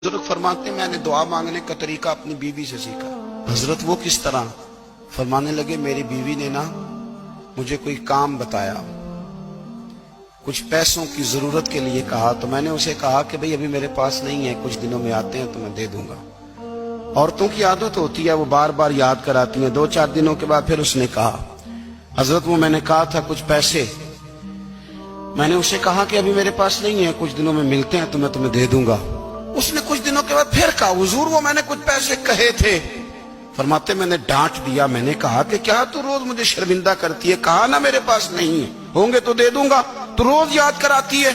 بزرگ فرماتے ہیں میں نے دعا مانگنے کا طریقہ اپنی بیوی سے سیکھا۔ حضرت وہ کس طرح؟ فرمانے لگے میری بیوی نے نا مجھے کوئی کام بتایا، کچھ پیسوں کی ضرورت کے لیے کہا، تو میں نے اسے کہا کہ بھئی ابھی میرے پاس نہیں ہے، کچھ دنوں میں آتے ہیں تو میں دے دوں گا۔ عورتوں کی عادت ہوتی ہے وہ بار بار یاد کراتی ہیں، 2-4 دنوں کے بعد پھر اس نے کہا حضرت وہ میں نے کہا تھا کچھ پیسے، میں نے اسے کہا کہ ابھی میرے پاس نہیں ہے، کچھ دنوں میں ملتے ہیں تو میں تمہیں دے دوں گا۔ اس نے کچھ دنوں کے بعد پھر کہا حضور وہ میں نے کچھ پیسے کہے تھے۔ فرماتے میں نے ڈانٹ دیا، میں نے کہا کہ کیا تو روز مجھے شرمندہ کرتی ہے، کہا نا میرے پاس نہیں ہے، ہوں گے تو دے دوں گا، تو روز یاد کراتی ہے۔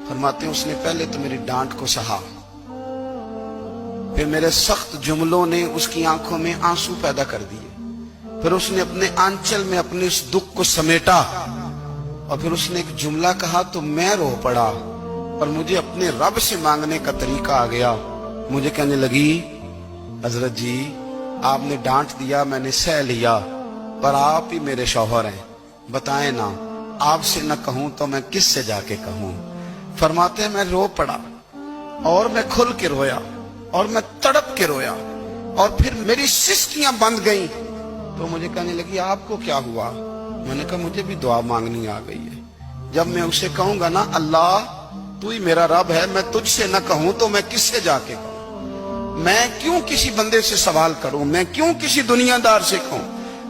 فرماتے ہیں اس نے پہلے تو میری ڈانٹ کو سہا، پھر میرے سخت جملوں نے اس کی آنکھوں میں آنسو پیدا کر دیے، پھر اس نے اپنے آنچل میں اپنے اس دکھ کو سمیٹا، اور پھر اس نے ایک جملہ کہا تو میں رو پڑا، اور مجھے اپنے رب سے مانگنے کا طریقہ آ گیا۔ مجھے کہنے لگی حضرت جی آپ نے ڈانٹ دیا، میں نے سہ لیا، پر آپ ہی میرے شوہر ہیں، بتائیں نا آپ سے نہ کہوں تو میں کس سے جا کے کہوں۔ فرماتے ہیں میں رو پڑا، اور میں کھل کے رویا، اور میں تڑپ کے رویا، اور پھر میری سسکیاں بند گئیں۔ تو مجھے کہنے لگی آپ کو کیا ہوا؟ میں نے کہا مجھے بھی دعا مانگنی آ گئی ہے، جب میں اسے کہوں گا نا اللہ تو ہی میرا رب ہے، میں تجھ سے نہ کہوں تو میں کس سے جا کے کہوں؟ میں کیوں کسی بندے سے سوال کروں؟ میں کیوں کسی دنیا دار سے کہوں؟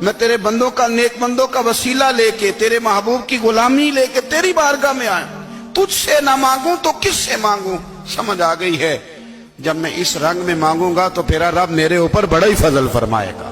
میں تیرے بندوں کا، نیک بندوں کا وسیلہ لے کے، تیرے محبوب کی غلامی لے کے تیری بارگاہ میں آیا، تجھ سے نہ مانگوں تو کس سے مانگوں؟ سمجھ آ گئی ہے، جب میں اس رنگ میں مانگوں گا تو تیرا رب میرے اوپر بڑا ہی فضل فرمائے گا۔